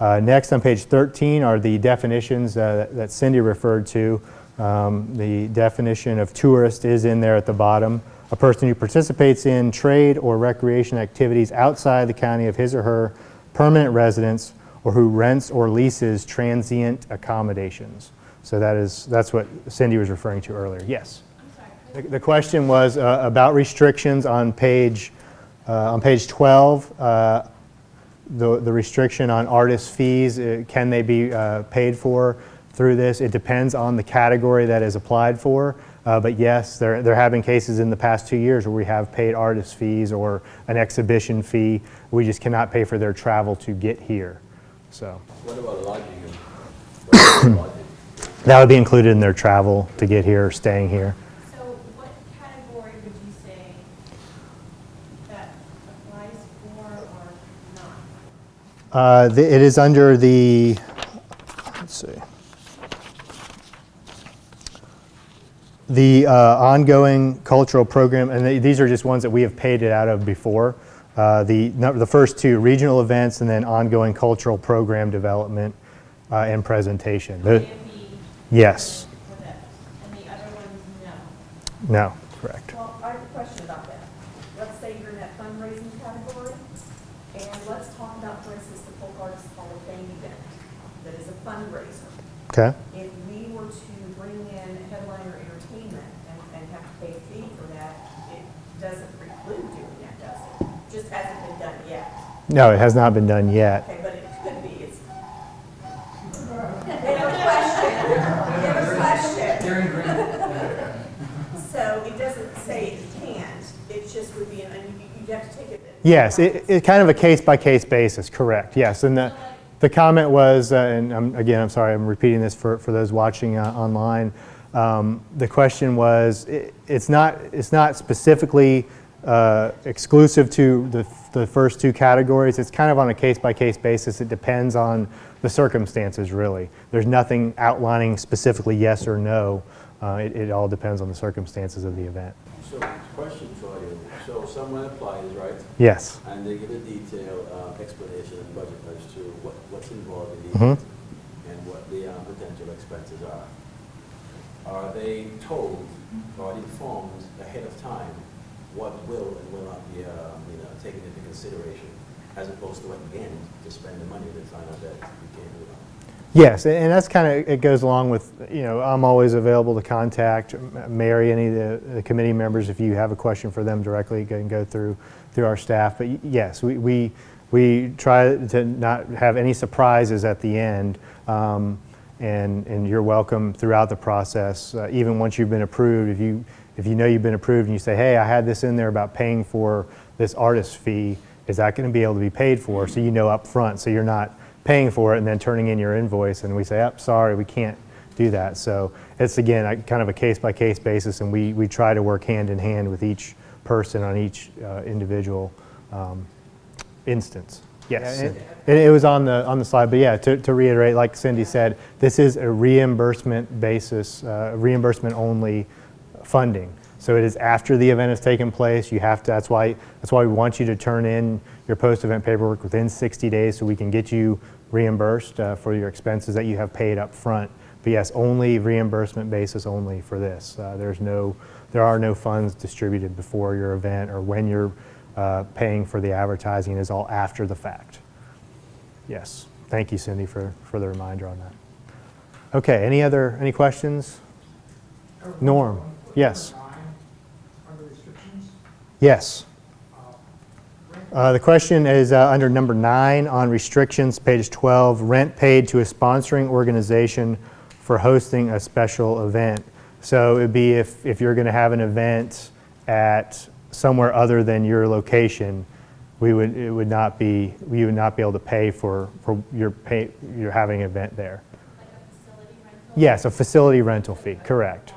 Next on page 13 are the definitions that Cindy referred to. The definition of tourist is in there at the bottom. A person who participates in trade or recreation activities outside the county of his or her permanent residence, or who rents or leases transient accommodations. So that's what Cindy was referring to earlier. Yes? I'm sorry. The question was about restrictions on page 12. The restriction on artist fees, can they be paid for through this? It depends on the category that is applied for. But yes, there have been cases in the past 2 years where we have paid artist fees or an exhibition fee. We just cannot pay for their travel to get here. So What about lodging? that would be included in their travel to get here, staying here. So what category would you say that applies for or not? It is under the, let's see, the ongoing cultural program, and these are just ones that we have paid it out of before. The first two, regional events, and then ongoing cultural program development and presentation. Yes. For those, and the other ones, no. No, correct. Well, I have a question about that. Let's say you're in that fundraising category, and let's talk about, for instance, the Folk Artists Hall of Fame event that is a fundraiser. Okay. If we were to bring in headliner entertainment and have to pay a fee for that, it doesn't preclude doing that, does it? Just hasn't been done yet. No, it has not been done yet. Okay, but it could be. It's. They have a question. They have a question. So it doesn't say it can't. It just would be, you'd have to take it. Yes, it's kind of a case-by-case basis, correct, yes. And the comment was, and I'm sorry, I'm repeating this for those watching online. The question was, it's not specifically exclusive to the first two categories. It's kind of on a case-by-case basis. It depends on the circumstances, really. There's nothing outlining specifically yes or no. It all depends on the circumstances of the event. So, question for you. So someone applies, right? Yes. And they give a detailed explanation and budget as to what's involved in the Mhm. event and what the potential expenses are. Are they told or informed ahead of time what will and will not be taken into consideration, as opposed to at the end to spend the money to find out that you can't do it? Yes, and that's kind of, it goes along with, I'm always available to contact Mary, any of the committee members, if you have a question for them directly, you can go through our staff. But yes, we try to not have any surprises at the end, and you're welcome throughout the process, even once you've been approved. If you know you've been approved and you say, hey, I had this in there about paying for this artist fee, is that going to be able to be paid for? So you know up front, so you're not paying for it and then turning in your invoice and we say, oh, sorry, we can't do that. So it's, again, kind of a case-by-case basis, and we try to work hand in hand with each person on each individual instance. Yes, it was on the slide, but yeah, to reiterate, like Cindy said, this is a reimbursement basis, reimbursement only funding. So it is after the event has taken place. You have to. That's why we want you to turn in your post-event paperwork within 60 days, so we can get you reimbursed for your expenses that you have paid up front. But yes, only reimbursement basis only for this. There are no funds distributed before your event or when you're paying for the advertising. It is all after the fact. Yes. Thank you, Cindy, for the reminder on that. Okay. Any questions? Norm. Yes. Yes. The question is under number 9 on restrictions, page 12, rent paid to a sponsoring organization for hosting a special event. So it would be if you're going to have an event at somewhere other than your location, you would not be able to pay for your having an event there. Like a facility rental? Yes, a facility rental fee, correct.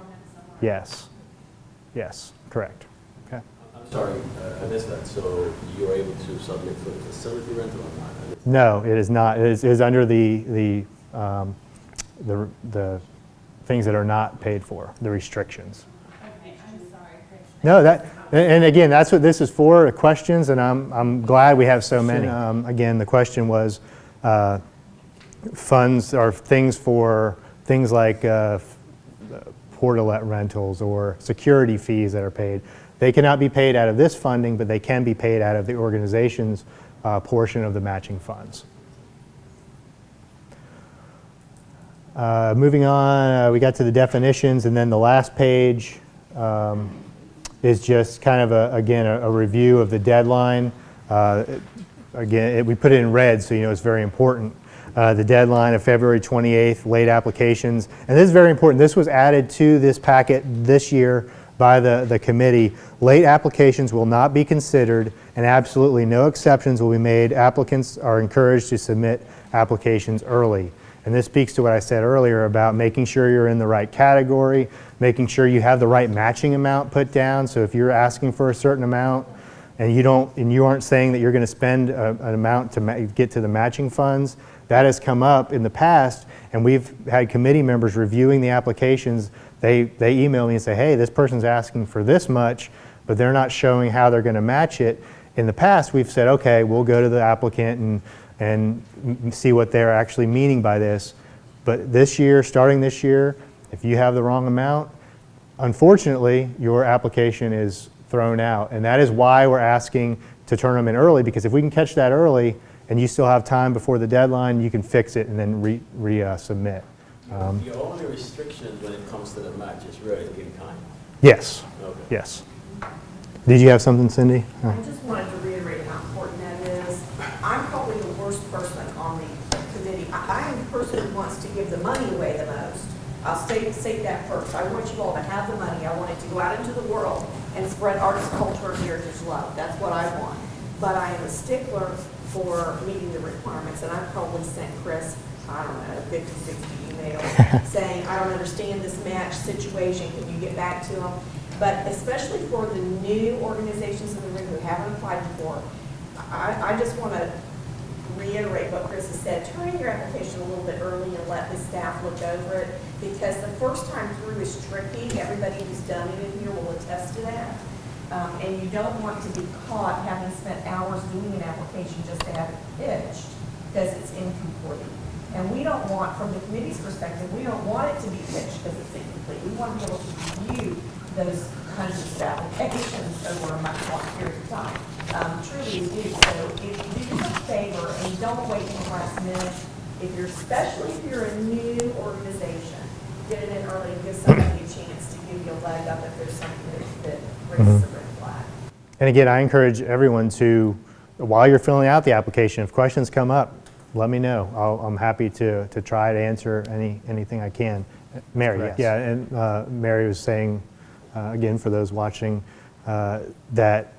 Yes. Yes, correct. Okay. I'm sorry, I missed that. So you're able to submit for the facility rental or not? No, it is not. It is under the things that are not paid for, the restrictions. Okay, I'm sorry, Chris. No, and again, that's what this is for, questions, and I'm glad we have so many. Again, the question was funds or things like portalet rentals or security fees that are paid. They cannot be paid out of this funding, but they can be paid out of the organization's portion of the matching funds. Moving on, we got to the definitions, and then the last page is just kind of, a review of the deadline. Again, we put it in red, so you know it's very important. The deadline of February 28th, late applications. And this is very important. This was added to this packet this year by the committee. Late applications will not be considered, and absolutely no exceptions will be made. Applicants are encouraged to submit applications early. And this speaks to what I said earlier about making sure you're in the right category, making sure you have the right matching amount put down. So if you're asking for a certain amount and you aren't saying that you're going to spend an amount to get to the matching funds, that has come up in the past, and we've had committee members reviewing the applications. They email me and say, hey, this person's asking for this much, but they're not showing how they're going to match it. In the past, we've said, okay, we'll go to the applicant and see what they're actually meaning by this. But this year, starting this year, if you have the wrong amount, unfortunately, your application is thrown out. And that is why we're asking to turn them in early, because if we can catch that early and you still have time before the deadline, you can fix it and then resubmit. Your only restriction when it comes to the match is really in kind. Yes. Okay. Yes. Did you have something, Cindy? I just wanted to reiterate how important that is. I'm probably the worst person on the committee. I am the person who wants to give the money away the most. I'll state that first. I want you all to have the money. I want it to go out into the world and spread artist culture and heritage love. That's what I want. But I am a stickler for meeting the requirements, and I've probably sent Chris, I don't know, 50, 60 emails saying, I don't understand this match situation. Can you get back to them? But especially for the new organizations in the room who haven't applied before, I just want to reiterate what Chris has said. Turn in your application a little bit early and let the staff look over it, because the first time through is tricky. Everybody who's done it in here will attest to that. And you don't want to be caught having spent hours doing an application just to have it pitched, because it's incomplete. And we don't want, from the committee's perspective, we don't want it to be pitched because it's incomplete. We want to be able to review those hundreds of applications over a much long period of time. Truly we do. So if you do yourself a favor and don't wait until the last minute, especially if you're a new organization, get it in early and give somebody a chance to give you a leg up if there's something that raises a red flag. And again, I encourage everyone to, while you're filling out the application, if questions come up, let me know. I'm happy to try to answer anything I can. Mary, Correct. yeah, and Mary was saying, again, for those watching, that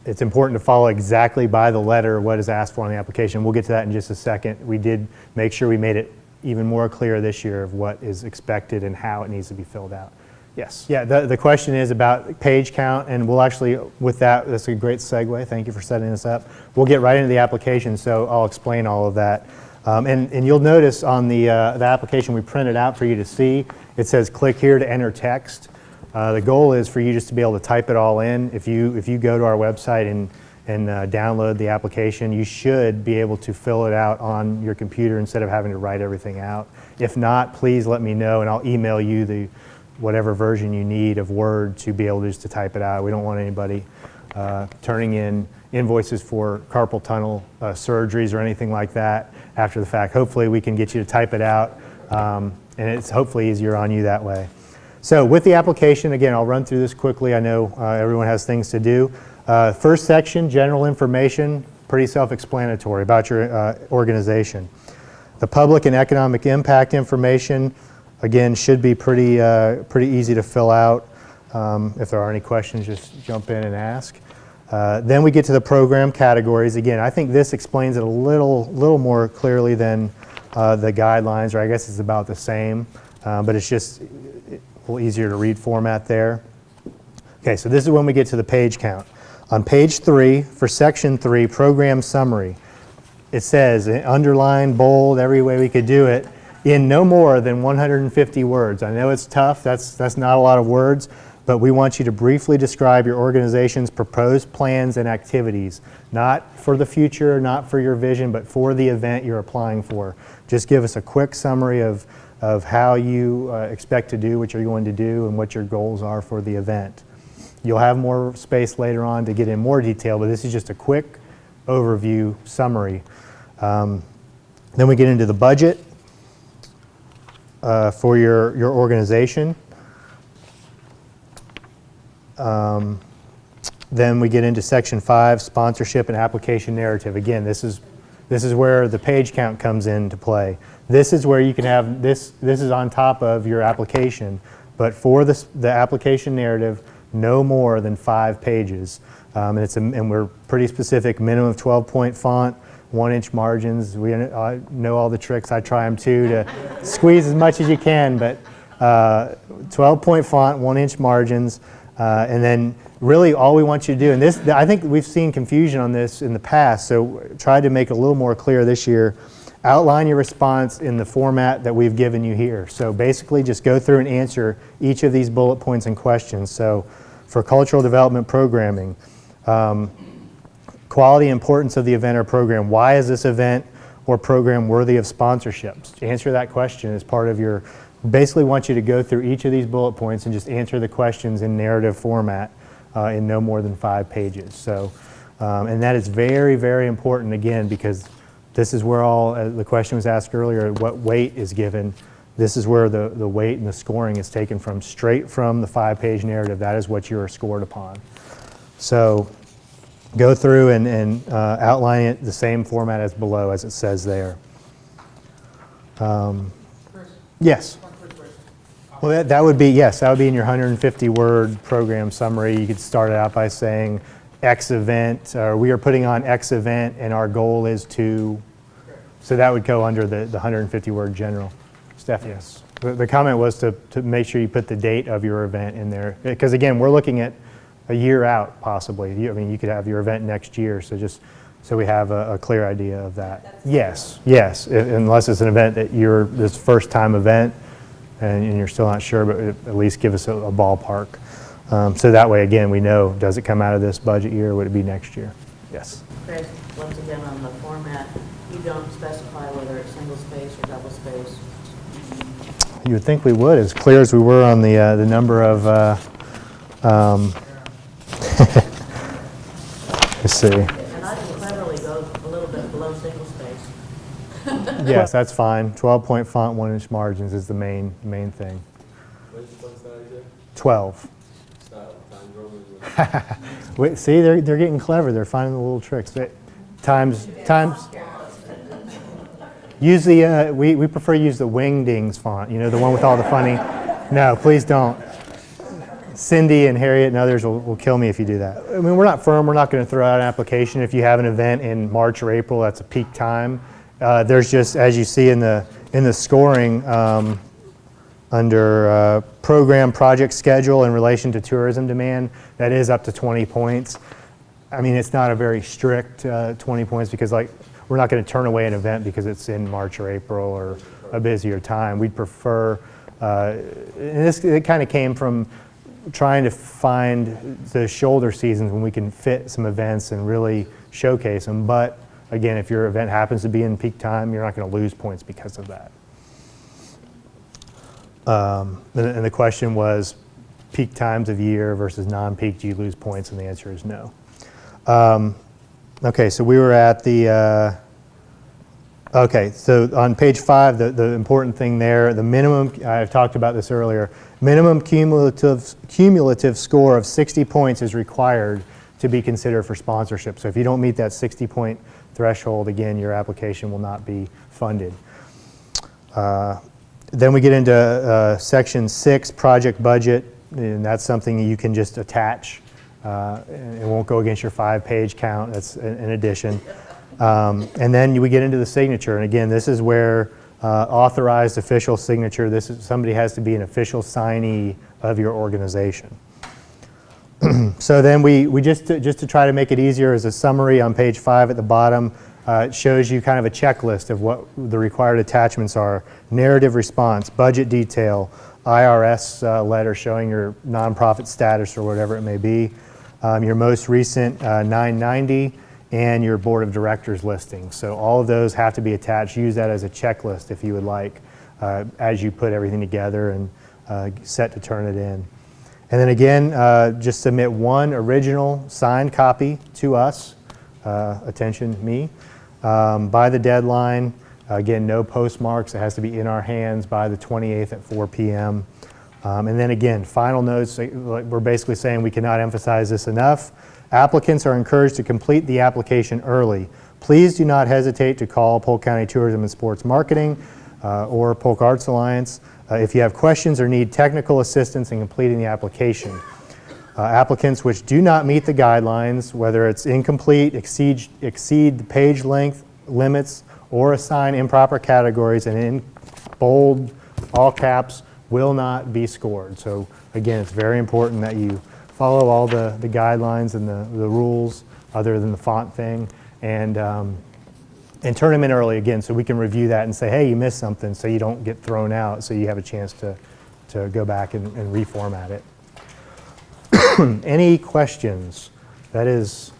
it's important to follow exactly by the letter what is asked for on the application. We'll get to that in just a second. We did make sure we made it even more clear this year of what is expected and how it needs to be filled out. Yes. Yeah, the question is about page count, and we'll actually, with that, that's a great segue. Thank you for setting this up. We'll get right into the application, so I'll explain all of that. And you'll notice on the application we printed out for you to see, it says click here to enter text. The goal is for you just to be able to type it all in. If you go to our website and download the application, you should be able to fill it out on your computer instead of having to write everything out. If not, please let me know, and I'll email you the whatever version you need of Word to be able just to type it out. We don't want anybody turning in invoices for carpal tunnel surgeries or anything like that after the fact. Hopefully we can get you to type it out, and it's hopefully easier on you that way. So with the application, again, I'll run through this quickly. I know everyone has things to do. First section, general information, pretty self-explanatory about your organization. The public and economic impact information, again, should be pretty easy to fill out. If there are any questions, just jump in and ask. Then we get to the program categories. Again, I think this explains it a little more clearly than the guidelines, or I guess it's about the same, but it's just a little easier to read format there. Okay, so this is when we get to the page count. On page 3, for section 3, program summary, it says, underline, bold, every way we could do it, in no more than 150 words. I know it's tough, that's not a lot of words, but we want you to briefly describe your organization's proposed plans and activities, not for the future, not for your vision, but for the event you're applying for. Just give us a quick summary of how you expect to do what you're going to do and what your goals are for the event. You'll have more space later on to get in more detail, but this is just a quick overview summary. Then we get into the budget for your organization. Then we get into section 5, sponsorship and application narrative. Again, this is where the page count comes into play. This is where you can have this is on top of your application, but for the application narrative, no more than 5 pages. And we're pretty specific, minimum of 12-point font, 1-inch margins. We know all the tricks. I try them too to squeeze as much as you can, but 12-point font, 1-inch margins, and then really all we want you to do, and this, I think we've seen confusion on this in the past, so try to make it a little more clear this year. Outline your response in the format that we've given you here. So basically just go through and answer each of these bullet points and questions. So for cultural development programming, quality importance of the event or program. Why is this event or program worthy of sponsorships? Answer that question as part of your, basically want you to go through each of these bullet points and just answer the questions in narrative format in no more than 5 pages. So, and that is very, very important again, because this is where all, the question was asked earlier, what weight is given. This is where the weight and the scoring is taken from, straight from the 5-page narrative. That is what you are scored upon. So go through and outline it the same format as below, as it says there. Chris, Yes. one quick question. Well, that would be, yes, that would be in your 150-word program summary. You could start it out by saying X event, or we are putting on X event, and our goal is to, so that would go under the 150-word general. Steph, yes. The comment was to make sure you put the date of your event in there, because again, we're looking at a year out possibly. I mean, you could have your event next year, so just so we have a clear idea of that. Yes, yes, unless it's an event that this first time event and you're still not sure, but at least give us a ballpark. So that way, again, we know, does it come out of this budget year or would it be next year? Yes. Chris, once again on the format, you don't specify whether it's single space or double space. You would think we would, as clear as we were on the number of, let's see. And I can cleverly go a little bit below single space. Yes, that's fine. 12-point font, 1-inch margins is the main thing. What style is it? 12. Style, Times Roman. Wait, see, they're getting clever. They're finding the little tricks. Times. Use the, we prefer to use the Wingdings font, you know, the one with all the funny. No, please don't. Cindy and Harriet and others will kill me if you do that. I mean, we're not firm. We're not going to throw out an application. If you have an event in March or April, that's a peak time. There's just, as you see in the scoring, under program project schedule in relation to tourism demand, that is up to 20 points. I mean, it's not a very strict 20 points because, like, we're not going to turn away an event because it's in March or April or a busier time. We'd prefer, and it kind of came from trying to find the shoulder seasons when we can fit some events and really showcase them. But again, if your event happens to be in peak time, you're not going to lose points because of that. And the question was peak times of year versus non-peak, do you lose points? And the answer is no. Okay, so we were at the, okay, so on page 5, the important thing there, the minimum, I've talked about this earlier, minimum cumulative score of 60 points is required to be considered for sponsorship. So if you don't meet that 60-point threshold, again, your application will not be funded. Then we get into section 6, project budget, and that's something you can just attach. It won't go against your 5-page count. That's an addition. And then we get into the signature, and again, this is where authorized official signature. This is somebody has to be an official signee of your organization. So then we just to try to make it easier, as a summary on page 5 at the bottom, it shows you kind of a checklist of what the required attachments are: narrative response, budget detail, IRS letter showing your nonprofit status or whatever it may be, your most recent 990, and your board of directors listing. So all of those have to be attached. Use that as a checklist if you would like, as you put everything together and set to turn it in. And then again, just submit one original signed copy to us, attention me, by the deadline. Again, no postmarks. It has to be in our hands by the 28th at 4 p.m. And then again, final notes, we're basically saying we cannot emphasize this enough. Applicants are encouraged to complete the application early. Please do not hesitate to call Polk County Tourism and Sports Marketing or Polk Arts Alliance if you have questions or need technical assistance in completing the application. Applicants which do not meet the guidelines, whether it's incomplete, exceed the page length limits, or assign improper categories, and in bold, all caps, will not be scored. So again, it's very important that you follow all the guidelines and the rules, other than the font thing, and turn them in early again so we can review that and say, hey, you missed something, so you don't get thrown out, so you have a chance to go back and reformat it. Any questions? That is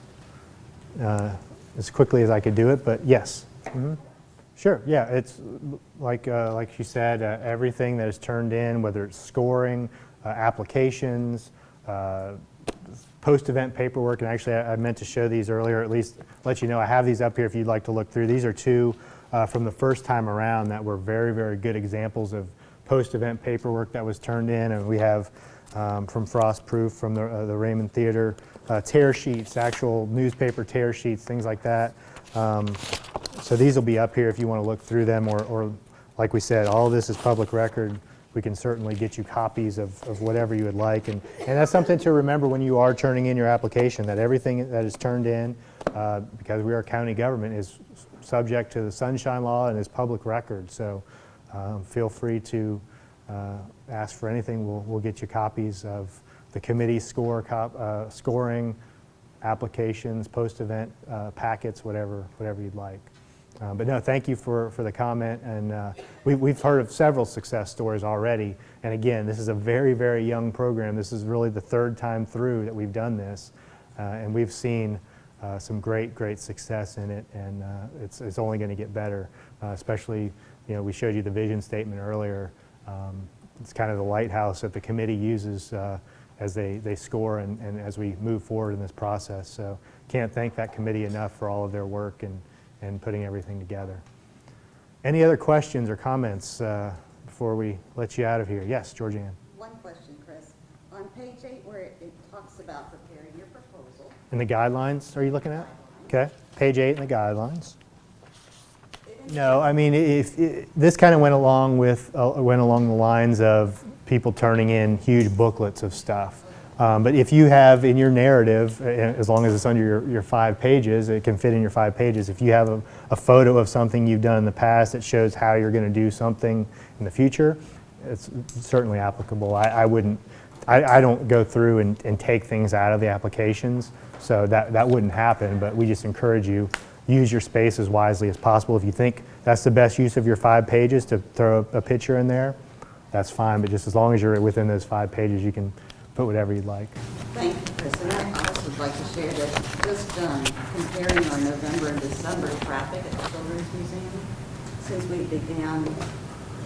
as quickly as I could do it, but yes. Mm-hmm. Sure, yeah, it's like you said, everything that is turned in, whether it's scoring, applications, post-event paperwork, and actually I meant to show these earlier, at least let you know I have these up here if you'd like to look through. These are two from the first time around that were very, very good examples of post-event paperwork that was turned in, and we have from Frost Proof, from the Raymond Theater, tear sheets, actual newspaper tear sheets, things like that. So these will be up here if you want to look through them, or like we said, all of this is public record. We can certainly get you copies of whatever you would like. And that's something to remember when you are turning in your application, that everything that is turned in, because we are county government, is subject to the Sunshine Law and is public record. So feel free to ask for anything. We'll get you copies of the committee scoring, applications, post-event packets, whatever you'd like. But no, thank you for the comment, and we've heard of several success stories already. And again, this is a very, very young program. This is really the third time through that we've done this, and we've seen some great success in it, and it's only going to get better. Especially, we showed you the vision statement earlier. It's kind of the lighthouse that the committee uses as they score and as we move forward in this process. So can't thank that committee enough for all of their work and putting everything together. Any other questions or comments before we let you out of here? Yes, Georgianne. One question, Chris. On page 8 where it talks about preparing your proposal. In the guidelines, are you looking at? Okay, page 8 in the guidelines. No, I mean, this kind of went along the lines of people turning in huge booklets of stuff. But if you have in your narrative, as long as it's under your 5 pages, it can fit in your 5 pages. If you have a photo of something you've done in the past that shows how you're going to do something in the future, it's certainly applicable. I don't go through and take things out of the applications, so that wouldn't happen, but we just encourage you, use your space as wisely as possible. If you think that's the best use of your 5 pages to throw a picture in there, that's fine, but just as long as you're within those 5 pages, you can put whatever you'd like. Thank you, Chris. And I also would like to share that just comparing our November and December traffic at the Children's Museum, since we began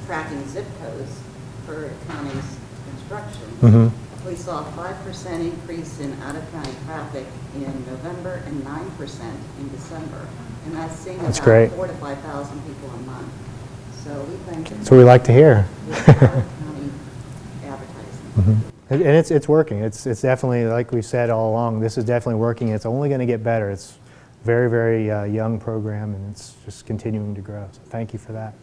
tracking zip codes for county's construction, we saw a 5% increase in out-of-county traffic in November and 9% in December. And that's seeing about great. 4,000 to 5,000 people a month. So we think That's what we like to hear. out-of-county advertising. And it's working. It's definitely, like we've said all along, this is definitely working. It's only going to get better. It's a very, very young program, and it's just continuing to grow. So thank you for that.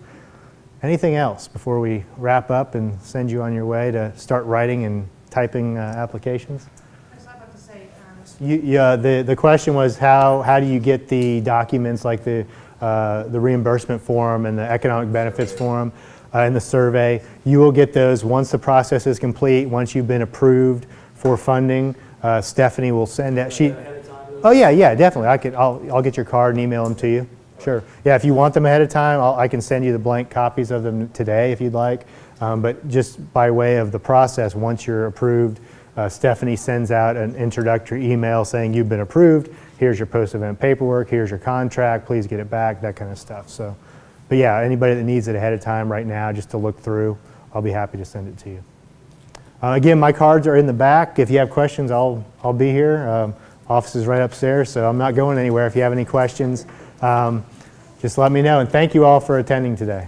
Anything else before we wrap up and send you on your way to start writing and typing applications? I was about to say, The question was how do you get the documents like the reimbursement form and the economic benefits form and the survey. You will get those once the process is complete, once you've been approved for funding. Stephanie will send that. Oh yeah, definitely. I'll get your card and email them to you. Sure. Yeah, if you want them ahead of time, I can send you the blank copies of them today if you'd like. But just by way of the process, once you're approved, Stephanie sends out an introductory email saying you've been approved. Here's your post-event paperwork. Here's your contract. Please get it back. That kind of stuff. So, but yeah, anybody that needs it ahead of time right now, just to look through, I'll be happy to send it to you. Again, my cards are in the back. If you have questions, I'll be here. Office is right upstairs, so I'm not going anywhere. If you have any questions, just let me know. And thank you all for attending today.